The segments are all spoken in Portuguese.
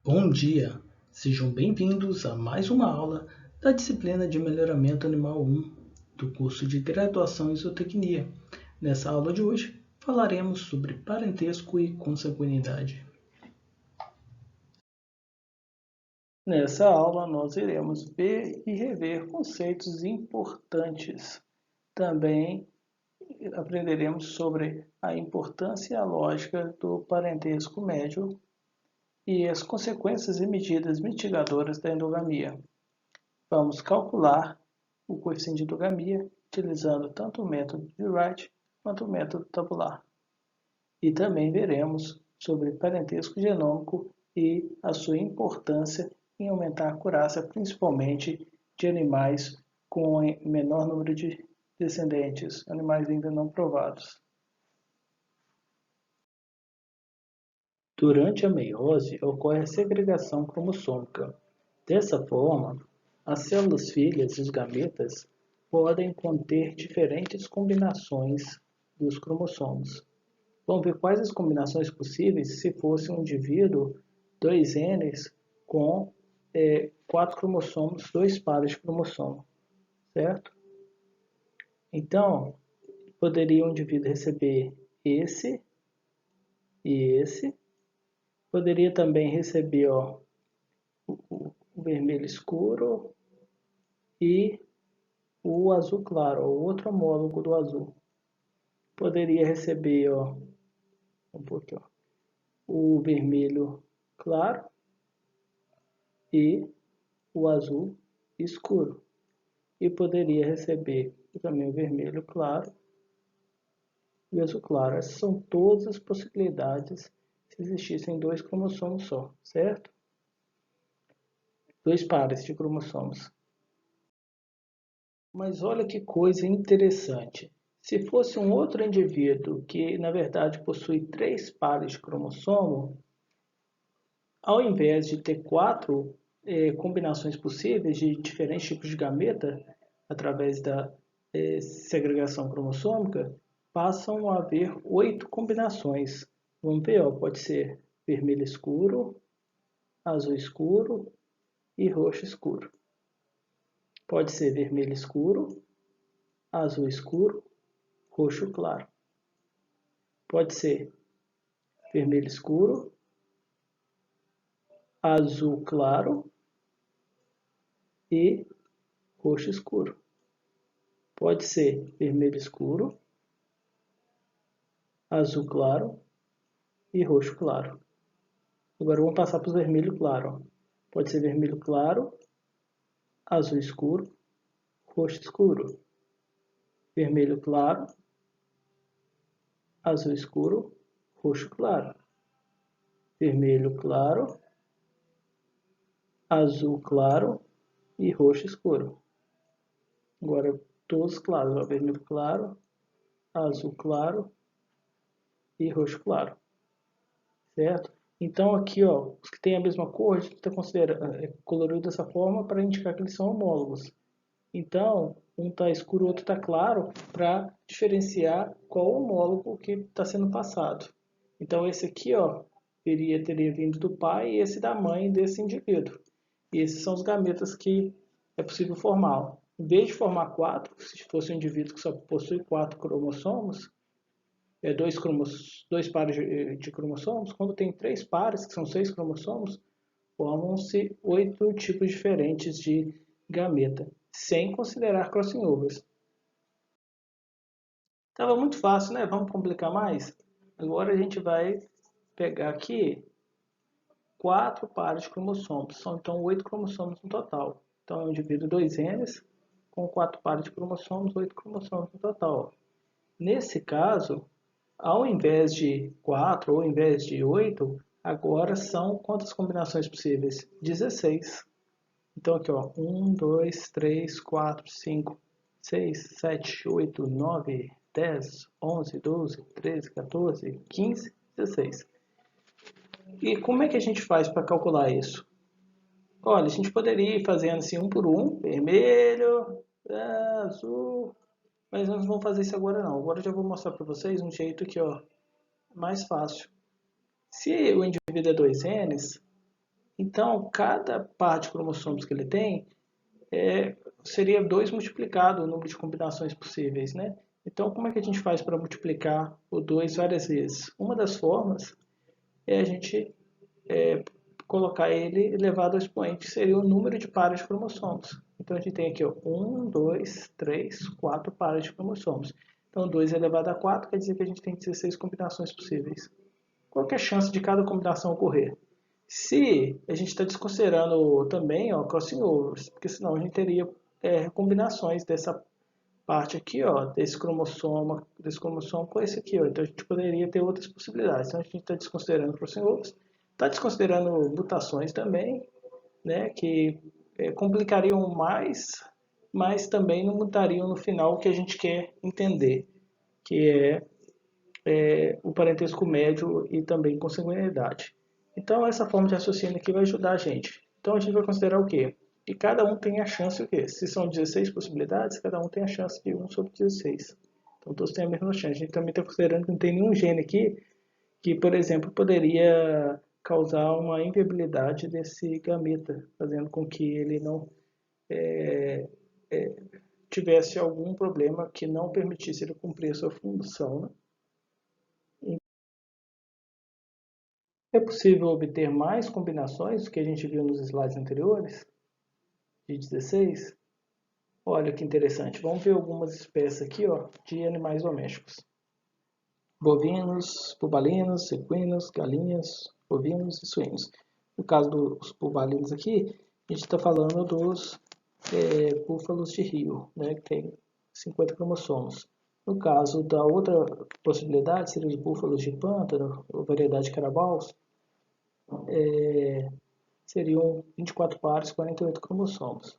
Bom dia, sejam bem-vindos a mais uma aula da disciplina de Melhoramento Animal 1 do curso de Graduação em Zootecnia. Nessa aula de hoje falaremos sobre parentesco e consanguinidade. Nessa aula nós iremos ver e rever conceitos importantes. Também aprenderemos sobre a importância e a lógica do parentesco médio e as consequências e medidas mitigadoras da endogamia. Vamos calcular o coeficiente de endogamia utilizando tanto o método de Wright quanto o método tabular. E também veremos sobre parentesco genômico e a sua importância em aumentar a acurácia, principalmente de animais com menor número de descendentes, animais ainda não provados. Durante a meiose, ocorre a segregação cromossômica. Dessa forma, as células filhas, os gametas, podem conter diferentes combinações dos cromossomos. Vamos ver quais as combinações possíveis se fosse um indivíduo 2Ns com 4 cromossomos, 2 pares de cromossomo, certo? Então, poderia um indivíduo receber esse e esse. Poderia também receber o vermelho escuro e o azul claro, o outro homólogo do azul. Poderia receber o vermelho claro e o azul escuro. E poderia receber também o vermelho claro e o azul claro. Essas são todas as possibilidades se existissem 2 cromossomos só, certo? 2 pares de cromossomos. Mas olha que coisa interessante. Se fosse um outro indivíduo que, na verdade, possui 3 pares de cromossomo, ao invés de ter 4 combinações possíveis de diferentes tipos de gameta, através da segregação cromossômica, passam a haver 8 combinações. Vamos ver, pode ser vermelho escuro, azul escuro e roxo escuro. Pode ser vermelho escuro, azul escuro, roxo claro. Pode ser vermelho escuro, azul claro e roxo escuro. Pode ser vermelho escuro, azul claro e roxo claro. Agora vamos passar para o vermelho claro. Pode ser vermelho claro, azul escuro, roxo escuro. Vermelho claro, azul escuro, roxo claro. Vermelho claro, azul claro e roxo escuro. Agora todos claros, vermelho claro, azul claro e roxo claro, certo? Então aqui, os que têm a mesma cor, a gente está colorido dessa forma para indicar que eles são homólogos. Então, um está escuro, o outro está claro, para diferenciar qual homólogo que está sendo passado. Então esse aqui, teria vindo do pai e esse da mãe desse indivíduo. E esses são os gametas que é possível formar. Em vez de formar 4, se fosse um indivíduo que só possui 4 cromossomos, dois pares de cromossomos, quando tem 3 pares, que são 6 cromossomos, formam-se 8 tipos diferentes de gameta, sem considerar crossing overs. Estava muito fácil, né? Vamos complicar mais? Agora a gente vai pegar aqui 4 pares de cromossomos, são então 8 cromossomos no total. Então eu divido 2Ns com 4 pares de cromossomos, 8 cromossomos no total. Nesse caso, ao invés de 4 ou ao invés de 8, agora são quantas combinações possíveis? 16. Então aqui, 1, 2, 3, 4, 5, 6, 7, 8, 9, 10, 11, 12, 13, 14, 15, 16. E como é que a gente faz para calcular isso? Olha, a gente poderia ir fazendo assim um por um, vermelho, azul, mas nós não vamos fazer isso agora não. Agora eu já vou mostrar para vocês um jeito aqui, mais fácil. Se o indivíduo é 2Ns, Então, cada par de cromossomos que ele tem seria 2 multiplicado o número de combinações possíveis, né? Então, como é que a gente faz para multiplicar o 2 várias vezes? Uma das formas é a gente colocar ele elevado ao expoente, que seria o número de pares de cromossomos. Então, a gente tem aqui 1, 2, 3, 4 pares de cromossomos. Então, 2 elevado a 4 quer dizer que a gente tem 16 combinações possíveis. Qual que é a chance de cada combinação ocorrer? Se a gente está desconsiderando também crossing overs, porque senão a gente teria recombinações dessa parte aqui, desse cromossomo com esse aqui, Então a gente poderia ter outras possibilidades. Então a gente está desconsiderando crossing overs, está desconsiderando mutações também, né, que complicariam mais, mas também não mudariam no final o que a gente quer entender, que o parentesco médio e também consanguinidade. Então essa forma de raciocínio aqui vai ajudar a gente. Então a gente vai considerar o quê? Que cada um tem a chance o quê? Se são 16 possibilidades, cada um tem a chance de 1 sobre 16. Então todos têm a mesma chance. A gente também está considerando que não tem nenhum gene aqui que, por exemplo, poderia causar uma inviabilidade desse gameta, fazendo com que ele não tivesse algum problema que não permitisse ele cumprir a sua função, né? É possível obter mais combinações do que a gente viu nos slides anteriores, de 16? Olha que interessante. Vamos ver algumas espécies aqui de animais domésticos. Bovinos, bubalinos, equinos, galinhas, ovinos e suínos. No caso dos bubalinos aqui, a gente está falando dos búfalos de rio, né, que tem 50 cromossomos. No caso da outra possibilidade, seria os búfalos de pântano, ou variedade de carabaus, seriam 24 pares, 48 cromossomos.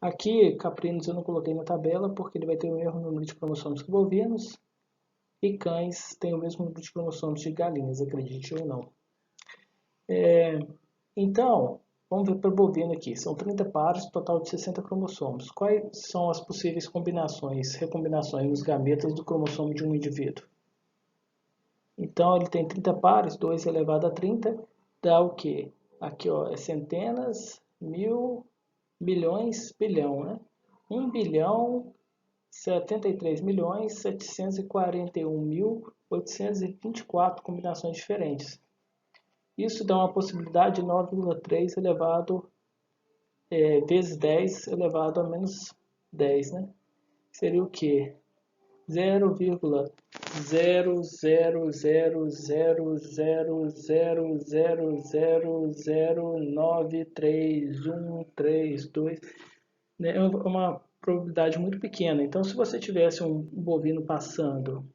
Aqui, caprinos eu não coloquei na tabela porque ele vai ter o mesmo número de cromossomos que bovinos e cães têm o mesmo número de cromossomos de galinhas, acredite ou não. Então, vamos ver para o bovino aqui. São 30 pares, total de 60 cromossomos. Quais são as possíveis combinações, recombinações nos gametas do cromossomo de um indivíduo? Então, ele tem 30 pares, 2 elevado a 30, dá o quê? Aqui é centenas, mil, milhões, bilhão, né? 1 bilhão, 73 milhões, 741 mil, 824 combinações diferentes. Isso dá uma possibilidade de 9,3 elevado vezes 10 elevado a menos 10, né? Seria o quê? 0,0000000093132, né? É uma probabilidade muito pequena. Então, se você tivesse um bovino passando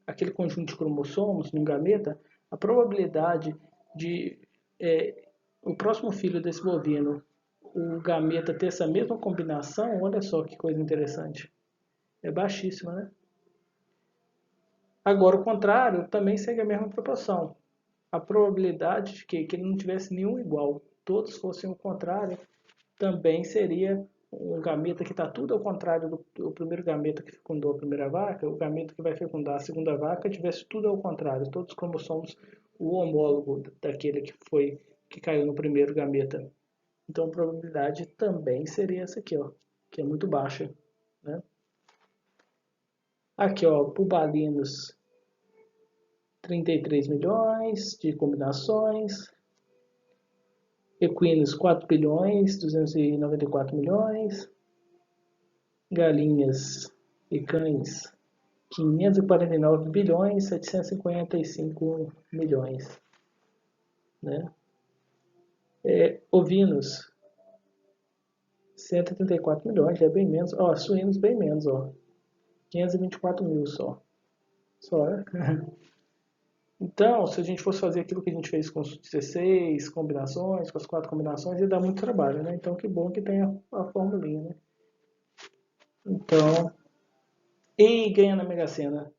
aquele conjunto de cromossomos num gameta, a probabilidade de o próximo filho desse bovino, o gameta ter essa mesma combinação, olha só que coisa interessante, é baixíssima, né? Agora, o contrário também segue a mesma proporção. A probabilidade de que ele não tivesse nenhum igual, todos fossem o contrário, também seria um gameta que está tudo ao contrário do primeiro gameta que fecundou a primeira vaca, o gameta que vai fecundar a segunda vaca tivesse tudo ao contrário, todos os cromossomos o homólogo daquele que caiu no primeiro gameta. Então a probabilidade também seria essa aqui, que é muito baixa, né? Aqui, pubalinos, 33 milhões de combinações. Equinos, 4 bilhões, 294 milhões. Galinhas e cães, 549 bilhões, 755 milhões. Né? Ovinos, 134 milhões, é bem menos. Suínos, bem menos. 524 mil só. Né? Então, se a gente fosse fazer aquilo que a gente fez com os 16 combinações, com as 4 combinações, ia dar muito trabalho, né? Então, que bom que tem a formulinha, né? Então, e ganha na Mega Sena.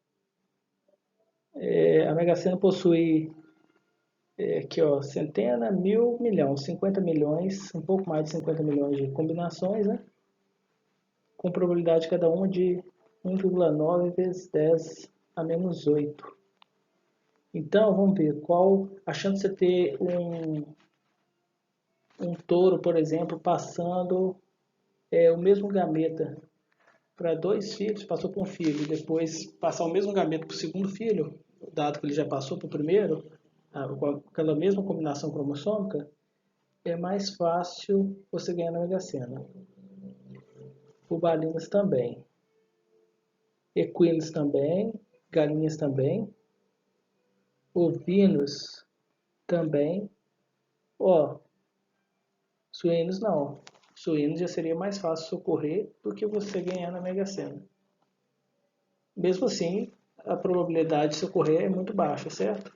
A Mega Sena possui aqui, centena, mil, milhão, 50 milhões, um pouco mais de 50 milhões de combinações, né? Com probabilidade cada uma de 1,9 vezes 10 a menos 8. Então, vamos ver qual a chance de você ter um touro, por exemplo, passando o mesmo gameta para 2 filhos, passou para um filho, e depois passar o mesmo gameta para o segundo filho, dado que ele já passou para o primeiro, com aquela mesma combinação cromossômica, é mais fácil você ganhar na Mega Sena. Bubalinas também. Equinos também. Galinhas também. Ovinos também. Ó, suínos não. Suínos já seria mais fácil socorrer do que você ganhar na Mega Sena. Mesmo assim, a probabilidade de socorrer é muito baixa, certo?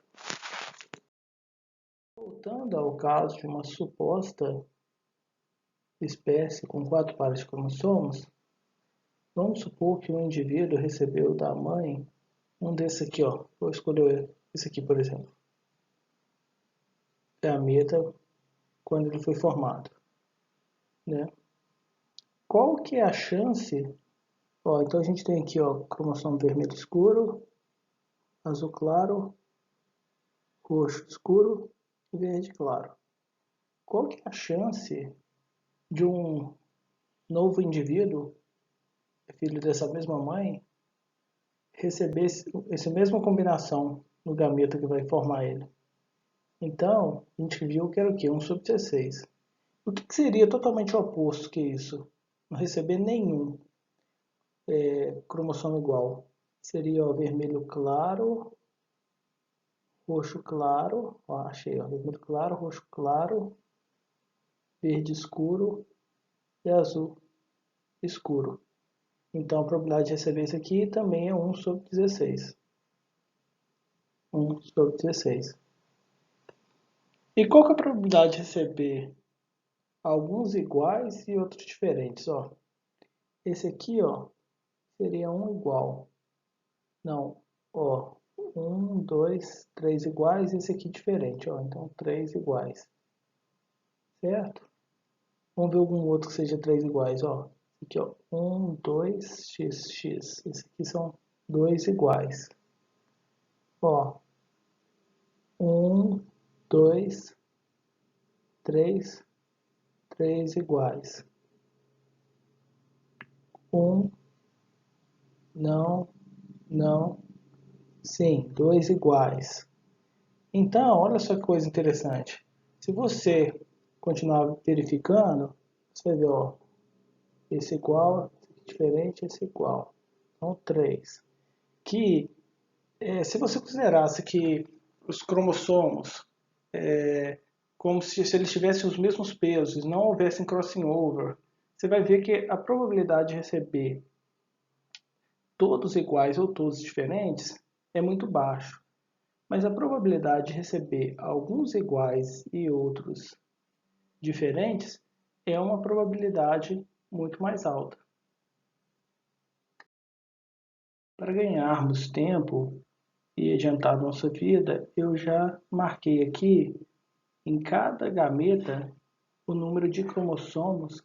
Voltando ao caso de uma suposta espécie com 4 pares de cromossomos, vamos supor que um indivíduo recebeu da mãe um desse aqui, ó. Vou escolher esse aqui, por exemplo. Gameta quando ele foi formado, né? Qual que é a chance? Ó, então a gente tem aqui, ó, cromossomo vermelho escuro, azul claro, roxo escuro e verde claro. Qual que é a chance de um novo indivíduo, filho dessa mesma mãe, receber essa mesma combinação no gameta que vai formar ele? Então, a gente viu que era o quê? 1 sobre 16. O que seria totalmente o oposto que isso? Não receber nenhum cromossomo igual. Seria ó, vermelho claro, roxo claro, ó, achei, ó, vermelho claro, roxo claro, verde escuro e azul escuro. Então a probabilidade de receber isso aqui também é 1 sobre 16. 1 sobre 16. E qual que é a probabilidade de receber alguns iguais e outros diferentes? Ó, esse aqui ó, seria um igual. Não, ó, 1, 2, 3 iguais e esse aqui diferente. Ó, então 3 iguais. Certo? Vamos ver algum outro que seja 3 iguais. Ó. Aqui, ó, 1, 2, x, x. Esses aqui são 2 iguais. Ó, 1, 2, 3, 3 iguais. 1, não, não, sim, 2 iguais. Então, olha só que coisa interessante. Se você continuar verificando, você vai ver, ó, esse igual, esse diferente, esse igual. Então, 3. Que, se você considerasse que os cromossomos, como se eles tivessem os mesmos pesos, não houvessem crossing over, você vai ver que a probabilidade de receber todos iguais ou todos diferentes é muito baixo. Mas a probabilidade de receber alguns iguais e outros diferentes é uma probabilidade muito mais alta. Para ganharmos tempo e adiantar nossa vida, eu já marquei aqui em cada gameta o número de cromossomos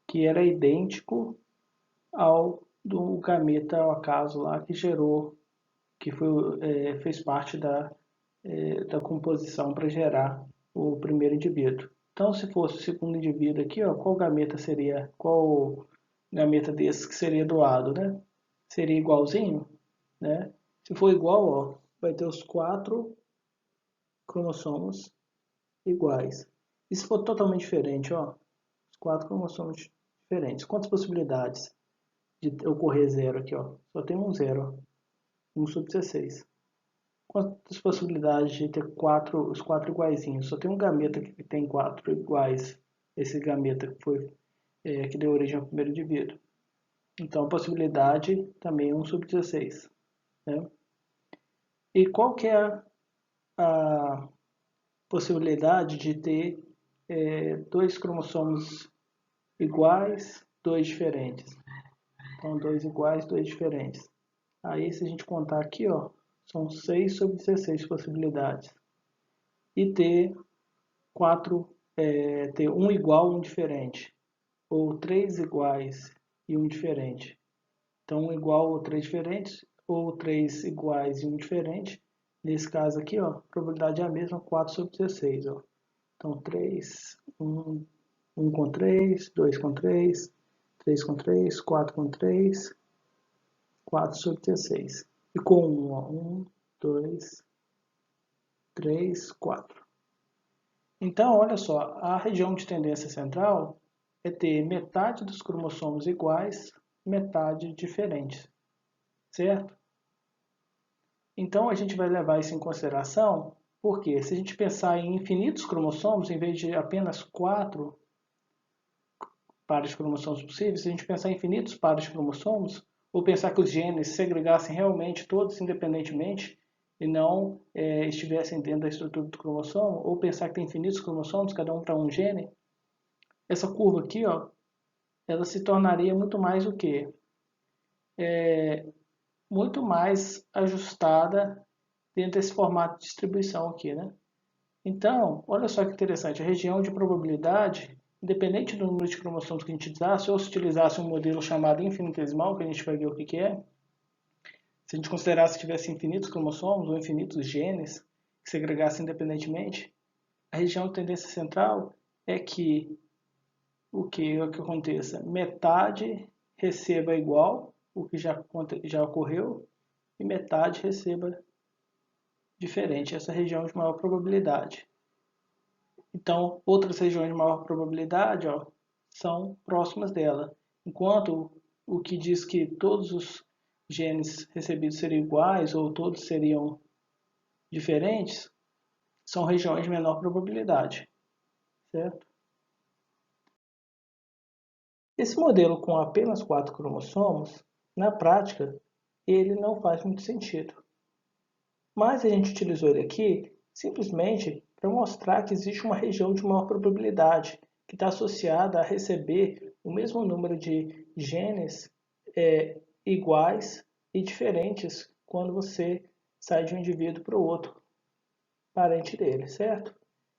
que era idêntico ao do gameta ao acaso lá que gerou, que foi, fez parte da composição para gerar o primeiro indivíduo. Então, se fosse o segundo indivíduo aqui, ó, qual gameta seria, qual gameta desses que seria doado, né? Seria igualzinho, né? Se for igual, ó, vai ter os 4 cromossomos iguais. E se for totalmente diferente, ó, os 4 cromossomos diferentes. Quantas possibilidades de ocorrer zero aqui, ó? Só tem um zero, 1 sobre 16. Quantas possibilidades de ter os 4 iguaizinhos? Só tem um gameta que tem 4 iguais. Esse gameta que foi que deu origem ao primeiro indivíduo. Então a possibilidade também é 1 sobre 16. Né? E qual que é a possibilidade de ter 2 cromossomos iguais, 2 diferentes? Então 2 iguais, 2 diferentes. Aí se a gente contar aqui, ó, são 6 sobre 16 possibilidades. E ter ter um igual, um diferente. Ou 3 iguais e um diferente. Então, um igual ou 3 diferentes, ou 3 iguais e um diferente. Nesse caso aqui, ó, a probabilidade é a mesma, 4 sobre 16. Ó. Então, 3, 1 com 3, 2 com 3, 3 com 3, 4 com 3, 4 sobre 16. E com 1, ó, 1, 2, 3, 4. Então, olha só, a região de tendência central é ter metade dos cromossomos iguais, metade diferentes, certo? Então, a gente vai levar isso em consideração, porque se a gente pensar em infinitos cromossomos, em vez de apenas 4 pares de cromossomos possíveis, se a gente pensar em infinitos pares de cromossomos, ou pensar que os genes se segregassem realmente todos independentemente e não estivessem dentro da estrutura do cromossomo, ou pensar que tem infinitos cromossomos, cada um para um gene, essa curva aqui, ó, ela se tornaria muito mais o quê? Muito mais ajustada dentro desse formato de distribuição aqui, né? Então, olha só que interessante, a região de probabilidade, independente do número de cromossomos que a gente utilizasse, ou se utilizasse um modelo chamado infinitesimal, que a gente vai ver o que é, se a gente considerasse que tivesse infinitos cromossomos ou infinitos genes que segregassem independentemente, a região de tendência central é que o que aconteça? Metade receba igual, o que já ocorreu, e metade receba diferente, essa região de maior probabilidade. Então, outras regiões de maior probabilidade, ó, são próximas dela. Enquanto o que diz que todos os genes recebidos seriam iguais ou todos seriam diferentes, são regiões de menor probabilidade, certo? Esse modelo com apenas 4 cromossomos, na prática, ele não faz muito sentido. Mas a gente utilizou ele aqui simplesmente para mostrar que existe uma região de maior probabilidade que está associada a receber o mesmo número de genes iguais e diferentes quando você sai de um indivíduo para o outro parente dele, certo?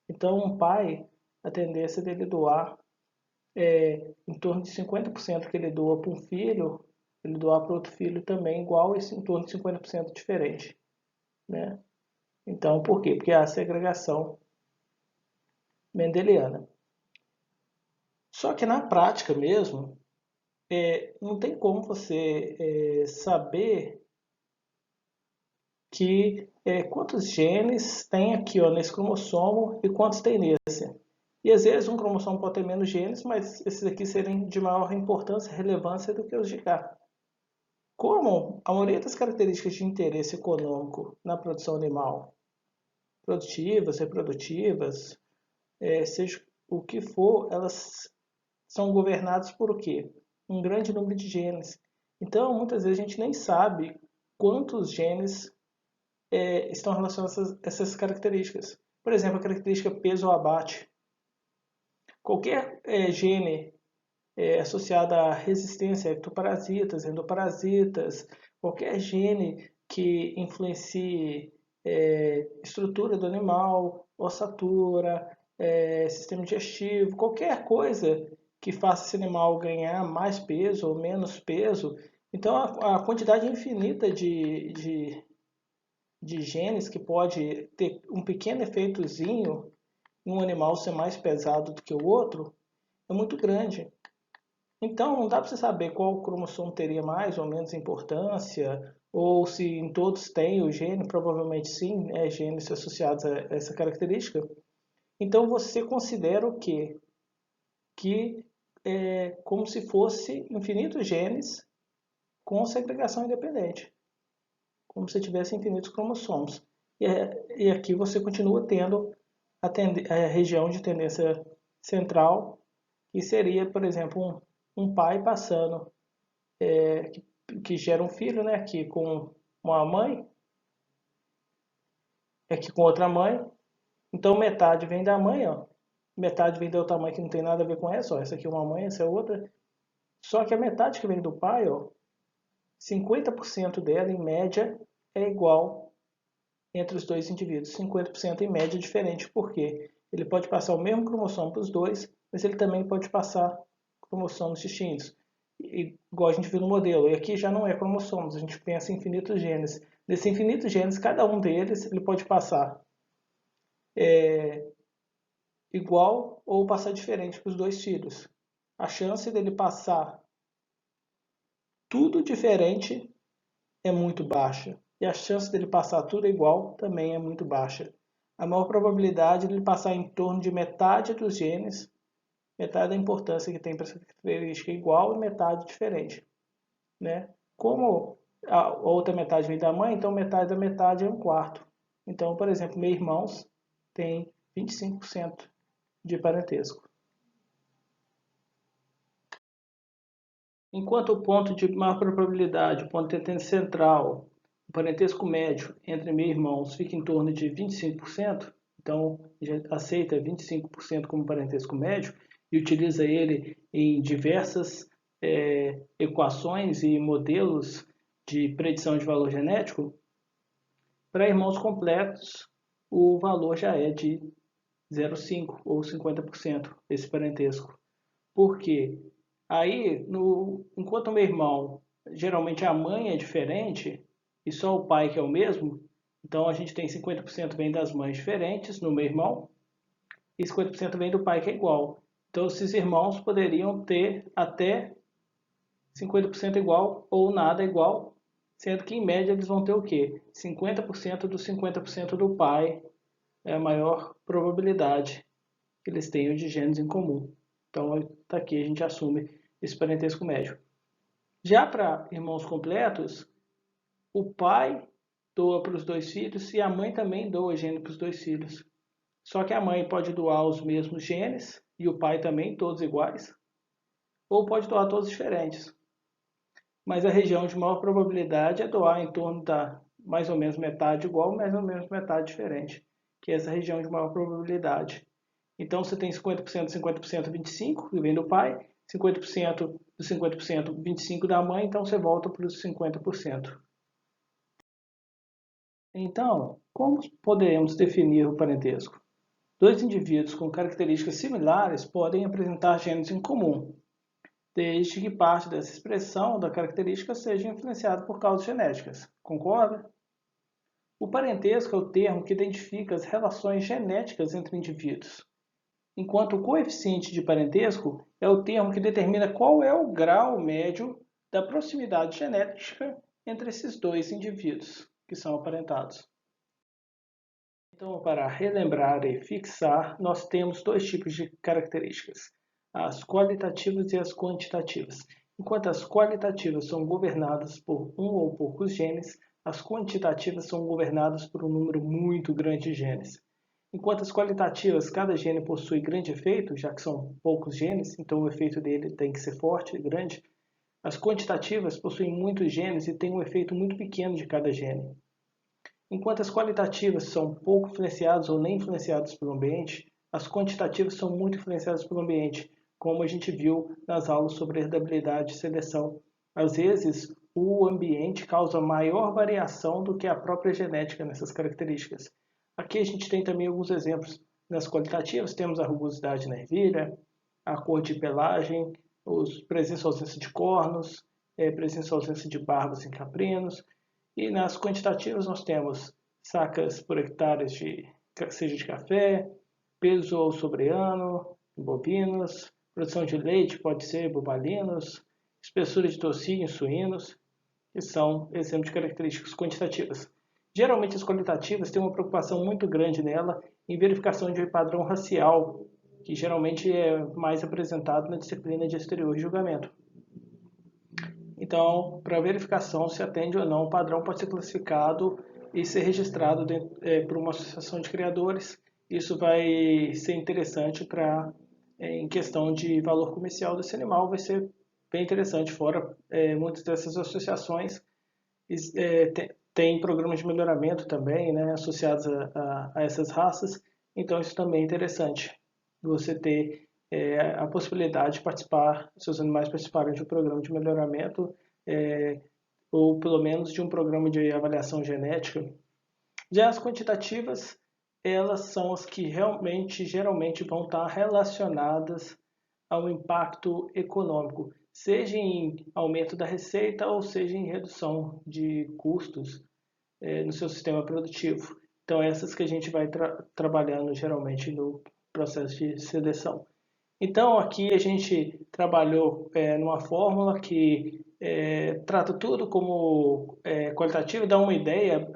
Então, um pai, a tendência dele doar em torno de 50% que ele doa para um filho, ele doar para outro filho também igual, em torno de 50% diferente, né? Então, por quê? Porque há a segregação mendeliana. Só que na prática mesmo, não tem como você saber que quantos genes tem aqui ó, nesse cromossomo e quantos tem nesse. E às vezes um cromossomo pode ter menos genes, mas esses aqui serem de maior importância e relevância do que os de cá. Como a maioria das características de interesse econômico na produção animal, produtivas, reprodutivas, seja o que for, elas são governadas por o quê? Um grande número de genes. Então, muitas vezes a gente nem sabe quantos genes estão relacionados a essas características. Por exemplo, a característica peso ou abate. Qualquer gene associado à resistência a ectoparasitas, endoparasitas, qualquer gene que influencie estrutura do animal, ossatura, sistema digestivo, qualquer coisa que faça esse animal ganhar mais peso ou menos peso. Então, a quantidade infinita de genes que pode ter um pequeno efeitozinho em um animal ser mais pesado do que o outro é muito grande. Então, não dá para você saber qual cromossomo teria mais ou menos importância, ou se em todos tem o gene, provavelmente sim, genes associados a essa característica. Então, você considera o quê? Que é como se fosse infinitos genes com segregação independente, como se tivesse infinitos cromossomos. E aqui você continua tendo a região de tendência central, que seria, por exemplo, um pai passando, que gera um filho, né, aqui com uma mãe, aqui com outra mãe. Então metade vem da mãe, ó, metade vem da outra mãe que não tem nada a ver com essa, ó, essa aqui é uma mãe, essa é outra. Só que a metade que vem do pai, ó, 50% dela, em média, é igual entre os dois indivíduos. 50% em média diferente, porque ele pode passar o mesmo cromossomo para os dois, mas ele também pode passar cromossomos distintos. Igual a gente viu no modelo. E aqui já não é cromossomos, a gente pensa em infinitos genes. Desses infinitos genes, cada um deles ele pode passar igual ou passar diferente para os dois filhos. A chance dele passar tudo diferente é muito baixa. E a chance dele passar tudo igual também é muito baixa. A maior probabilidade de ele passar em torno de metade dos genes, metade da importância que tem para essa característica igual e metade diferente. Né? Como a outra metade vem da mãe, então metade da metade é um quarto. Então, por exemplo, meus irmãos têm 25% de parentesco. Enquanto o ponto de maior probabilidade, o ponto de tendência central, o parentesco médio entre meus irmãos fica em torno de 25%, então já aceita 25% como parentesco médio e utiliza ele em diversas equações e modelos de predição de valor genético. Para irmãos completos, o valor já é de 0,5% ou 50% esse parentesco. Por quê? Aí, enquanto o meu irmão, geralmente a mãe é diferente e só o pai que é o mesmo, então a gente tem 50% vem das mães diferentes no meu irmão e 50% vem do pai que é igual. Então esses irmãos poderiam ter até 50% igual ou nada igual, sendo que em média eles vão ter o quê? 50% do 50% do pai é a maior probabilidade que eles tenham de genes em comum. Então, tá aqui a gente assume esse parentesco médio. Já para irmãos completos, o pai doa para os dois filhos e a mãe também doa gene para os dois filhos. Só que a mãe pode doar os mesmos genes e o pai também, todos iguais, ou pode doar todos diferentes. Mas a região de maior probabilidade é doar em torno da mais ou menos metade igual, mais ou menos metade diferente, que é essa região de maior probabilidade. Então você tem 50%, 50%, 25%, que vem do pai, 50% do 50%, 25% da mãe, então você volta para os 50%. Então, como podemos definir o parentesco? Dois indivíduos com características similares podem apresentar genes em comum, desde que parte dessa expressão da característica seja influenciada por causas genéticas. Concorda? O parentesco é o termo que identifica as relações genéticas entre indivíduos, enquanto o coeficiente de parentesco é o termo que determina qual é o grau médio da proximidade genética entre esses dois indivíduos que são aparentados. Então, para relembrar e fixar, nós temos dois tipos de características, as qualitativas e as quantitativas. Enquanto as qualitativas são governadas por um ou poucos genes, as quantitativas são governadas por um número muito grande de genes. Enquanto as qualitativas, cada gene possui grande efeito, já que são poucos genes, então o efeito dele tem que ser forte e grande. As quantitativas possuem muitos genes e têm um efeito muito pequeno de cada gene. Enquanto as qualitativas são pouco influenciadas ou nem influenciadas pelo ambiente, as quantitativas são muito influenciadas pelo ambiente, como a gente viu nas aulas sobre herdabilidade e seleção. Às vezes, o ambiente causa maior variação do que a própria genética nessas características. Aqui a gente tem também alguns exemplos nas qualitativas. Temos a rugosidade na ervilha, a cor de pelagem, presença ou ausência de cornos, presença ou ausência de barbas em caprinos. E nas quantitativas nós temos sacas por hectare de seja de café, peso sobre ano em bovinos, produção de leite pode ser bubalinos, espessura de tocinho em suínos, que são exemplos de características quantitativas. Geralmente as qualitativas têm uma preocupação muito grande nela em verificação de padrão racial, que geralmente é mais apresentado na disciplina de exterior e julgamento. Então, para verificação se atende ou não, o padrão pode ser classificado e ser registrado por uma associação de criadores. Isso vai ser interessante para, em questão de valor comercial desse animal, vai ser bem interessante. Fora, muitas dessas associações têm programas de melhoramento também, né, associados a essas raças. Então, isso também é interessante, você ter a possibilidade de participar, seus animais participarem de um programa de melhoramento ou pelo menos de um programa de avaliação genética. Já as quantitativas, elas são as que geralmente vão estar relacionadas ao impacto econômico, seja em aumento da receita ou seja em redução de custos no seu sistema produtivo. Então essas que a gente vai trabalhando geralmente no processo de seleção. Então, aqui a gente trabalhou numa fórmula que trata tudo como qualitativo, dá uma ideia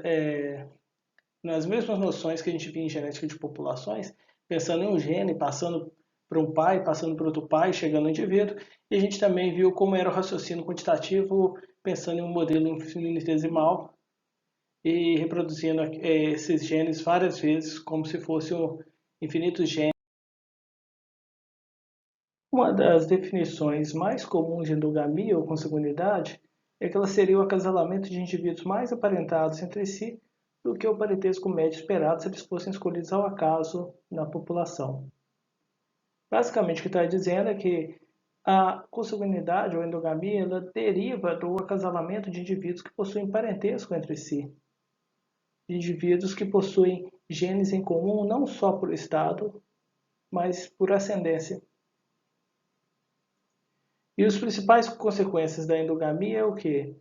nas mesmas noções que a gente via em genética de populações, pensando em um gene, passando para um pai, passando para outro pai, chegando no indivíduo, e a gente também viu como era o raciocínio quantitativo, pensando em um modelo infinitesimal e reproduzindo esses genes várias vezes, como se fosse um infinitos genes. Uma das definições mais comuns de endogamia ou consanguinidade é que ela seria o acasalamento de indivíduos mais aparentados entre si do que o parentesco médio esperado se eles fossem escolhidos ao acaso na população. Basicamente, o que está dizendo é que a consanguinidade ou endogamia ela deriva do acasalamento de indivíduos que possuem parentesco entre si, de indivíduos que possuem genes em comum não só por estado, mas por ascendência. E as principais consequências da endogamia é o quê?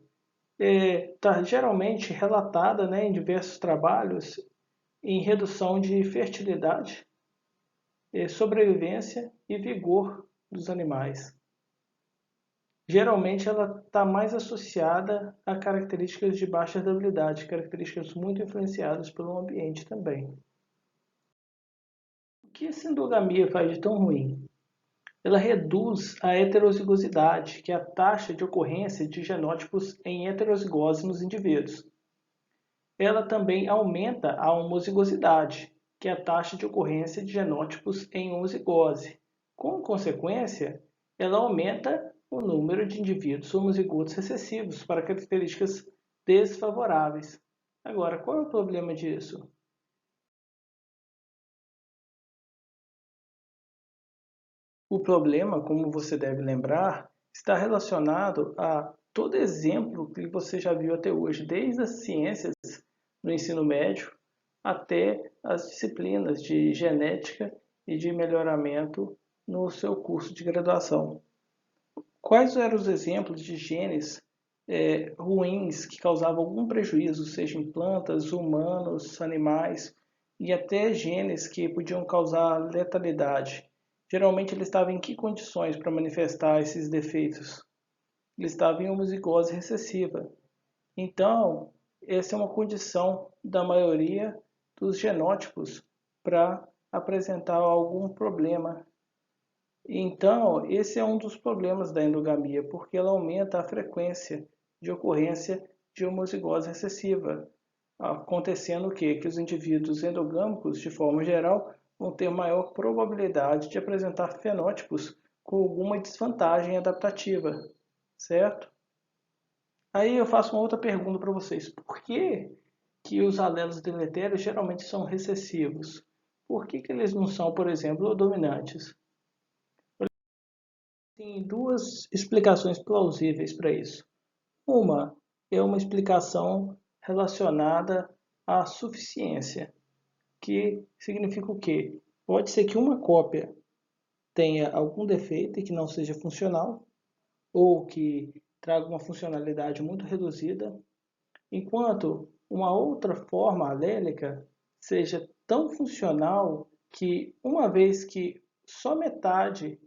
Está geralmente relatada, né, em diversos trabalhos em redução de fertilidade, sobrevivência e vigor dos animais. Geralmente ela está mais associada a características de baixa habilidade, características muito influenciadas pelo ambiente também. O que essa endogamia faz de tão ruim? Ela reduz a heterozigosidade, que é a taxa de ocorrência de genótipos em heterozigose nos indivíduos. Ela também aumenta a homozigosidade, que é a taxa de ocorrência de genótipos em homozigose. Com consequência, ela aumenta o número de indivíduos homozigotos recessivos para características desfavoráveis. Agora, qual é o problema disso? O problema, como você deve lembrar, está relacionado a todo exemplo que você já viu até hoje, desde as ciências no ensino médio até as disciplinas de genética e de melhoramento no seu curso de graduação. Quais eram os exemplos de genes ruins que causavam algum prejuízo, seja em plantas, humanos, animais, e até genes que podiam causar letalidade? Geralmente ele estava em que condições para manifestar esses defeitos? Ele estava em homozigose recessiva. Então, essa é uma condição da maioria dos genótipos para apresentar algum problema. Então, esse é um dos problemas da endogamia, porque ela aumenta a frequência de ocorrência de homozigose recessiva, acontecendo o quê? Que os indivíduos endogâmicos, de forma geral, vão ter maior probabilidade de apresentar fenótipos com alguma desvantagem adaptativa, certo? Aí eu faço uma outra pergunta para vocês. Por que os alelos deletérios geralmente são recessivos? Por que eles não são, por exemplo, dominantes? Tem duas explicações plausíveis para isso. Uma é uma explicação relacionada à suficiência, que significa o quê? Pode ser que uma cópia tenha algum defeito e que não seja funcional, ou que traga uma funcionalidade muito reduzida, enquanto uma outra forma alélica seja tão funcional que, uma vez que só metade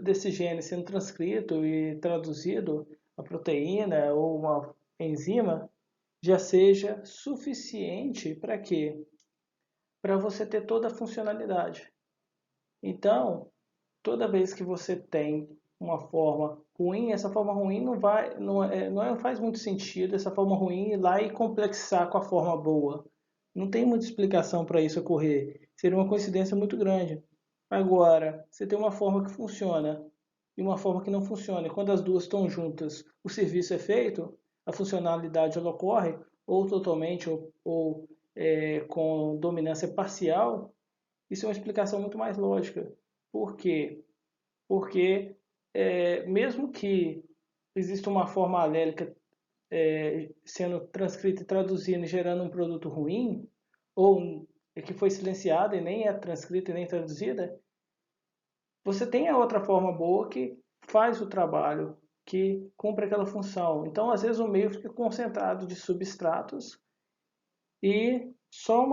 desse gene sendo transcrito e traduzido, a proteína ou uma enzima, já seja suficiente para quê? Para você ter toda a funcionalidade. Então, toda vez que você tem uma forma ruim, essa forma ruim não faz muito sentido essa forma ruim ir lá e complexar com a forma boa. Não tem muita explicação para isso ocorrer. Seria uma coincidência muito grande. Agora, você tem uma forma que funciona e uma forma que não funciona. E quando as duas estão juntas, o serviço é feito, a funcionalidade ela ocorre, ou totalmente, ou com dominância parcial. Isso é uma explicação muito mais lógica. Por quê? Porque mesmo que exista uma forma alélica sendo transcrita e traduzida e gerando um produto ruim, ou que foi silenciada e nem é transcrita e nem traduzida, você tem a outra forma boa que faz o trabalho, que cumpre aquela função. Então, às vezes, o meio fica concentrado de substratos e só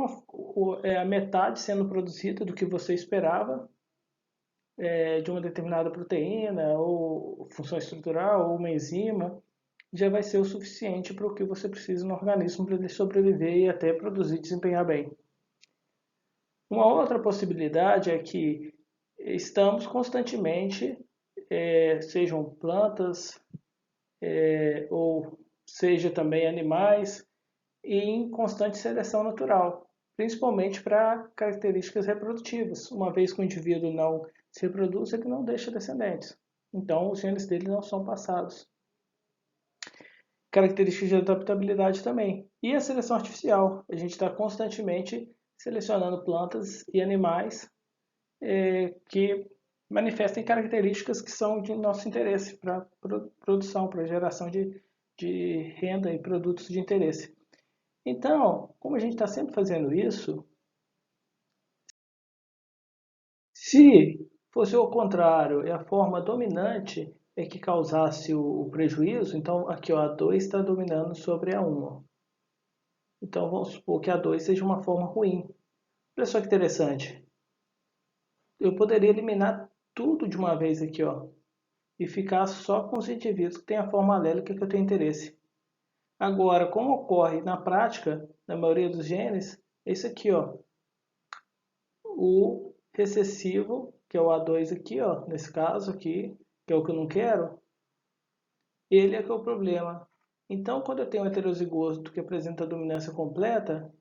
a metade sendo produzida do que você esperava, de uma determinada proteína, ou função estrutural, ou uma enzima, já vai ser o suficiente para o que você precisa no organismo para ele sobreviver e até produzir e desempenhar bem. Uma outra possibilidade é que estamos constantemente, sejam plantas, ou seja também animais, em constante seleção natural, principalmente para características reprodutivas. Uma vez que o indivíduo não se reproduz, ele não deixa descendentes. Então, os genes dele não são passados. Características de adaptabilidade também. E a seleção artificial. A gente está constantemente selecionando plantas e animais que manifestem características que são de nosso interesse para produção, para geração de renda e produtos de interesse. Então, como a gente está sempre fazendo isso, se fosse o contrário e a forma dominante é que causasse o prejuízo, então aqui ó, a 2 está dominando sobre a 1. Então vamos supor que a 2 seja uma forma ruim. Olha só que interessante. Eu poderia eliminar tudo de uma vez aqui, ó, e ficar só com os indivíduos que têm a forma alélica que eu tenho interesse. Agora, como ocorre na prática, na maioria dos genes, é isso aqui, ó. O recessivo, que é o A2 aqui, ó, nesse caso aqui, que é o que eu não quero, ele é que é o problema. Então, quando eu tenho um heterozigoto que apresenta dominância completa,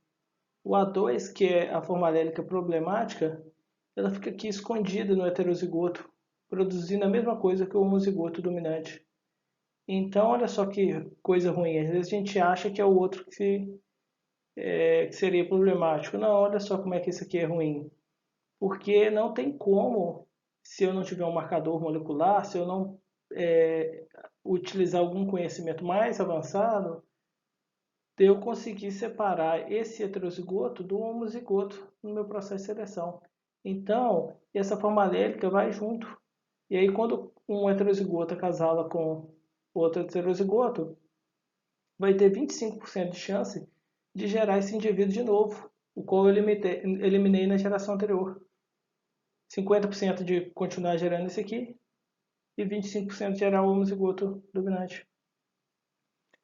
o A2, que é a forma alélica problemática, ela fica aqui escondida no heterozigoto, produzindo a mesma coisa que o homozigoto dominante. Então, olha só que coisa ruim. Às vezes a gente acha que é o outro que seria problemático. Não, olha só como é que isso aqui é ruim. Porque não tem como, se eu não tiver um marcador molecular, se eu não utilizar algum conhecimento mais avançado, de eu conseguir separar esse heterozigoto do homozigoto no meu processo de seleção. Então, essa forma alélica vai junto. E aí, quando um heterozigoto acasala com outro heterozigoto, vai ter 25% de chance de gerar esse indivíduo de novo, o qual eu eliminei na geração anterior. 50% de continuar gerando esse aqui e 25% de gerar o homozigoto dominante.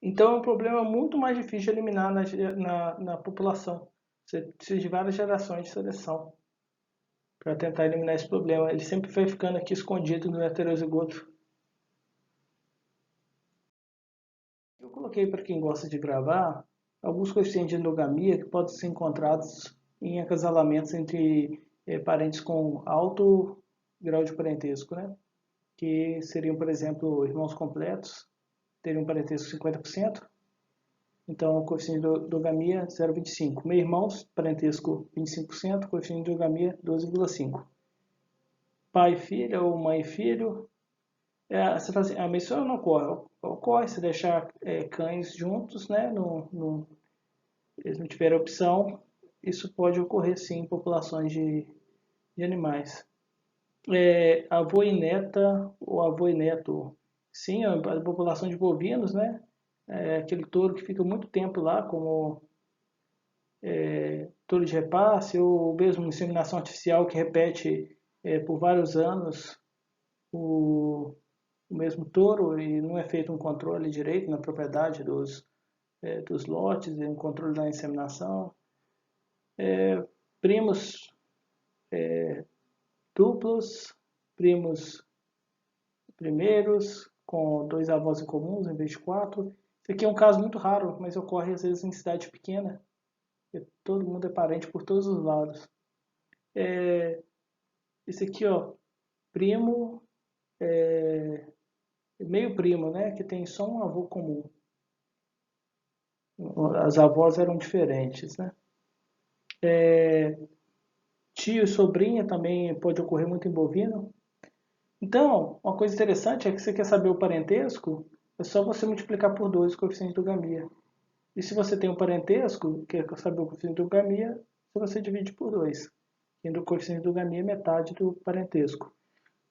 Então é um problema muito mais difícil de eliminar na população. Você precisa de várias gerações de seleção para tentar eliminar esse problema. Ele sempre vai ficando aqui escondido no heterozigoto. Eu coloquei para quem gosta de gravar alguns coeficientes de endogamia que podem ser encontrados em acasalamentos entre parentes com alto grau de parentesco, né? Que seriam, por exemplo, irmãos completos, teriam um parentesco 50%, então o coeficiente de endogamia 0,25. Meio-irmãos, parentesco 25%, coeficiente de endogamia 12,5. Pai e filha ou mãe e filho, você fala assim, mas isso não ocorre. Ocorre se deixar cães juntos, né, eles não tiverem opção, isso pode ocorrer sim em populações de animais. Avô e neta ou avô e neto. Sim, a população de bovinos, né? Aquele touro que fica muito tempo lá, como touro de repasse, ou mesmo inseminação artificial que repete por vários anos o mesmo touro e não é feito um controle direito na propriedade dos lotes e um controle da inseminação. Primos duplos, primos primeiros, com 2 avós em comuns em vez de 4. Isso aqui é um caso muito raro, mas ocorre às vezes em cidade pequena. Todo mundo é parente por todos os lados. Esse aqui, ó, primo, meio primo, né? Que tem só um avô comum. As avós eram diferentes, né? Tio e sobrinha também pode ocorrer muito em bovino. Então, uma coisa interessante é que você quer saber o parentesco, é só você multiplicar por 2 o coeficiente de endogamia. E se você tem um parentesco, quer saber o coeficiente de endogamia, você divide por 2. Sendo o coeficiente de endogamia metade do parentesco.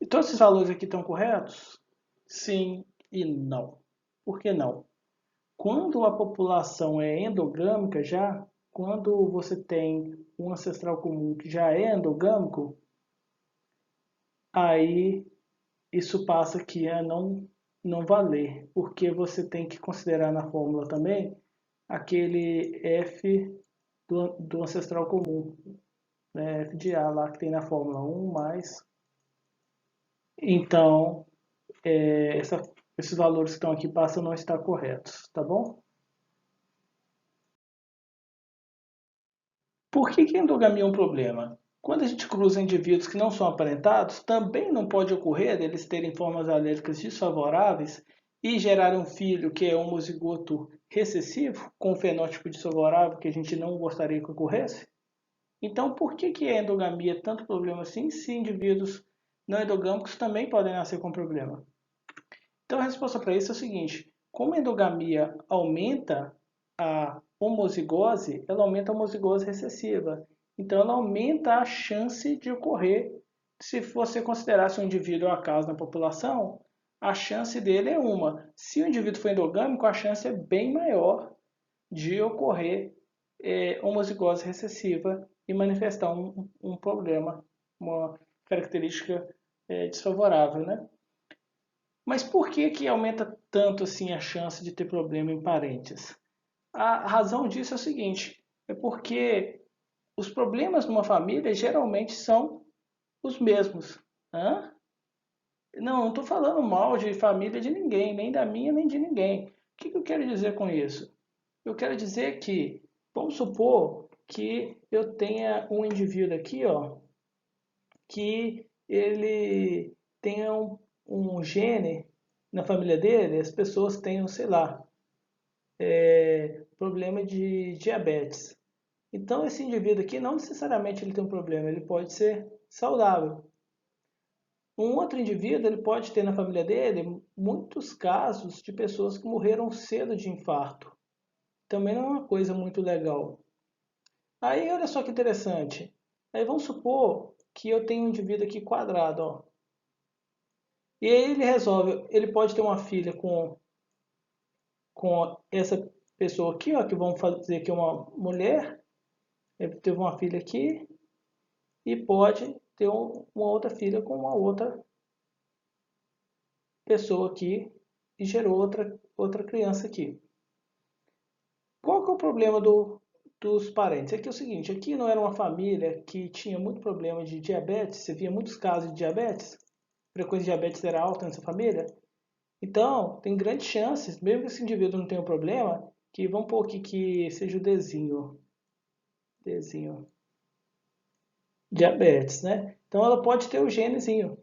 Então esses valores aqui estão corretos? Sim e não. Por que não? Quando a população é endogâmica já, quando você tem um ancestral comum que já é endogâmico, aí isso passa aqui a não valer, porque você tem que considerar na fórmula também aquele F do ancestral comum, né, F de A lá que tem na fórmula 1 mais. Então, esses valores que estão aqui passam a não estar corretos, tá bom? Por que a endogamia é um problema? Quando a gente cruza indivíduos que não são aparentados, também não pode ocorrer deles terem formas alérgicas desfavoráveis e gerar um filho que é homozigoto recessivo, com um fenótipo desfavorável que a gente não gostaria que ocorresse? Então, por que a endogamia é tanto problema assim, se indivíduos não endogâmicos também podem nascer com problema? Então, a resposta para isso é o seguinte: como a endogamia aumenta a homozigose, ela aumenta a homozigose recessiva. Então, ela aumenta a chance de ocorrer. Se você considerasse um indivíduo ao acaso na população, a chance dele é uma. Se o indivíduo for endogâmico, a chance é bem maior de ocorrer homozigose recessiva e manifestar um problema, uma característica desfavorável, né? Mas por que aumenta tanto assim a chance de ter problema em parentes? A razão disso é o seguinte, é porque os problemas numa família geralmente são os mesmos. Hã? Não estou falando mal de família de ninguém, nem da minha, nem de ninguém. O que eu quero dizer com isso? Eu quero dizer que, vamos supor que eu tenha um indivíduo aqui, ó, que ele tenha um gene na família dele, as pessoas tenham, sei lá, problema de diabetes. Então esse indivíduo aqui não necessariamente ele tem um problema, ele pode ser saudável. Um outro indivíduo ele pode ter na família dele muitos casos de pessoas que morreram cedo de infarto. Também não é uma coisa muito legal. Aí olha só que interessante. Aí vamos supor que eu tenho um indivíduo aqui quadrado, ó. E aí ele resolve, ele pode ter uma filha com essa pessoa aqui, ó, que vamos fazer aqui uma mulher, ele teve uma filha aqui e pode ter uma outra filha com uma outra pessoa aqui e gerou outra criança aqui. Qual que é o problema dos parentes? Aqui é o seguinte, aqui não era uma família que tinha muito problema de diabetes, você via muitos casos de diabetes, a frequência de diabetes era alta nessa família, então tem grandes chances, mesmo que esse indivíduo não tenha um problema, que vamos pôr aqui que seja o Dzinho, diabetes, né? Então ela pode ter o genezinho.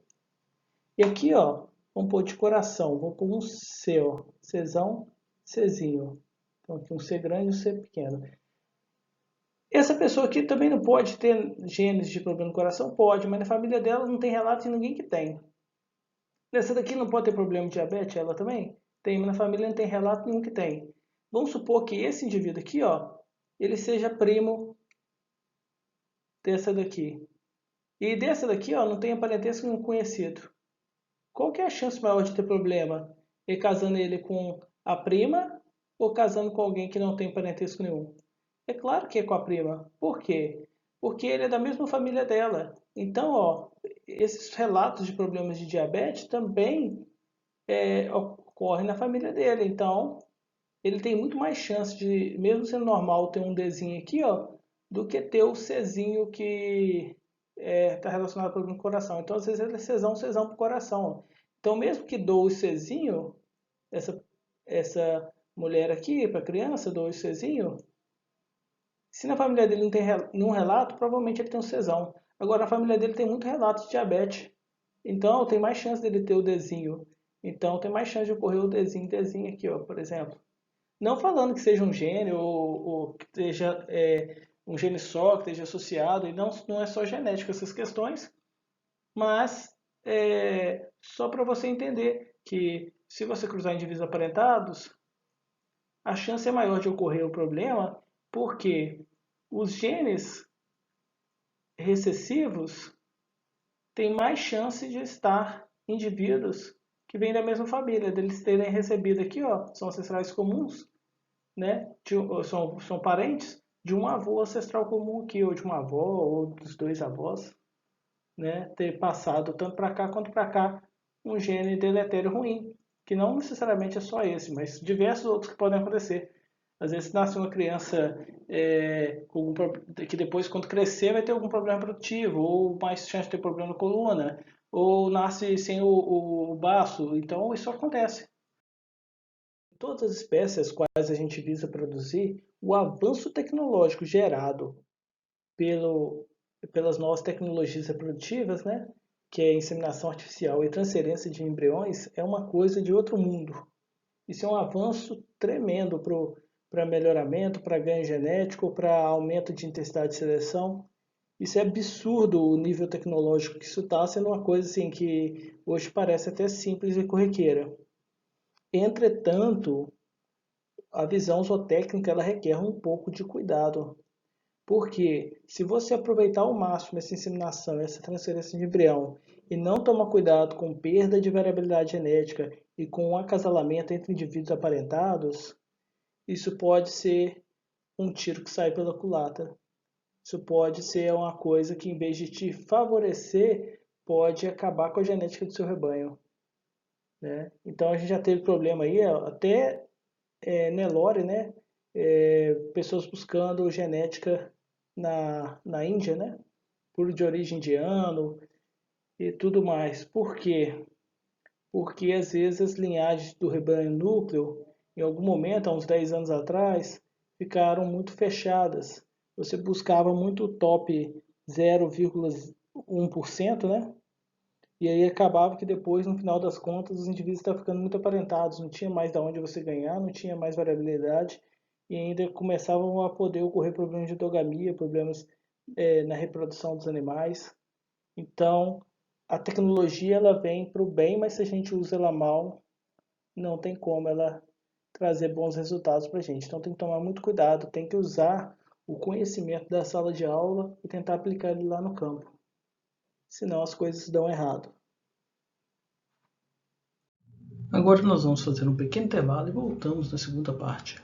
E aqui, ó, vamos pôr de coração, vamos pôr um C, ó, Czão, Czinho. Então aqui um C grande e um C pequeno. Essa pessoa aqui também não pode ter genes de problema no coração? Pode, mas na família dela não tem relato de ninguém que tem. Essa daqui não pode ter problema de diabetes? Ela também? Tem, mas na família não tem relato nenhum que tem. Vamos supor que esse indivíduo aqui, ó, ele seja primo dessa daqui. E dessa daqui, ó, não tem parentesco nenhum conhecido. Qual que é a chance maior de ter problema? Ele casando ele com a prima ou casando com alguém que não tem parentesco nenhum? É claro que é com a prima. Por quê? Porque ele é da mesma família dela. Então, ó, esses relatos de problemas de diabetes também ocorrem na família dele. Então, ele tem muito mais chance de, mesmo sendo normal, ter um Dzinho aqui, ó, do que ter o Czinho que está relacionado com o coração. Então, às vezes, ele é Czão para o coração. Então, mesmo que doe o Czinho, essa mulher aqui, para a criança, doe o Czinho, se na família dele não tem nenhum relato, provavelmente ele tem um Czão. Agora, na família dele tem muito relato de diabetes. Então, tem mais chance dele ter o Dzinho. Então, tem mais chance de ocorrer o Dzinho aqui, ó, por exemplo. Não falando que seja um gene ou que seja um gene só, que esteja associado, e não é só genético essas questões, mas só para você entender que se você cruzar indivíduos aparentados, a chance é maior de ocorrer o problema, porque os genes recessivos têm mais chance de estar indivíduos que vêm da mesma família, deles terem recebido aqui, ó, são ancestrais comuns, né? São parentes, de um avô ancestral comum aqui, ou de uma avó, ou dos dois avós, né, ter passado tanto para cá quanto para cá um gene deletério ruim, que não necessariamente é só esse, mas diversos outros que podem acontecer. Às vezes nasce uma criança que depois, quando crescer, vai ter algum problema produtivo, ou mais chance de ter problema na coluna, ou nasce sem o baço. Então, isso acontece. Em todas as espécies as quais a gente visa produzir, o avanço tecnológico gerado pelo, pelas novas tecnologias reprodutivas, né, que é inseminação artificial e transferência de embriões, é uma coisa de outro mundo. Isso é um avanço tremendo para melhoramento, para ganho genético, para aumento de intensidade de seleção. Isso é absurdo o nível tecnológico que isso está, sendo uma coisa assim que hoje parece até simples e corriqueira. Entretanto, a visão zootécnica ela requer um pouco de cuidado, porque se você aproveitar ao máximo essa inseminação, essa transferência de embrião, e não tomar cuidado com perda de variabilidade genética e com o acasalamento entre indivíduos aparentados, isso pode ser um tiro que sai pela culatra. Isso pode ser uma coisa que, em vez de te favorecer, pode acabar com a genética do seu rebanho, né? Então a gente já teve problema aí, até Nelore, né? Pessoas buscando genética na Índia, né? Por de origem indiano e tudo mais. Por quê? Porque às vezes as linhagens do rebanho núcleo, em algum momento, há uns 10 anos atrás, ficaram muito fechadas. Você buscava muito top 0,1%, né? E aí acabava que depois, no final das contas, os indivíduos estavam ficando muito aparentados, não tinha mais de onde você ganhar, não tinha mais variabilidade, e ainda começavam a poder ocorrer problemas de endogamia, problemas na reprodução dos animais. Então, a tecnologia ela vem para o bem, mas se a gente usa ela mal, não tem como ela trazer bons resultados para a gente. Então tem que tomar muito cuidado, tem que usar o conhecimento da sala de aula e tentar aplicar ele lá no campo. Senão as coisas dão errado. Agora nós vamos fazer um pequeno intervalo e voltamos na segunda parte.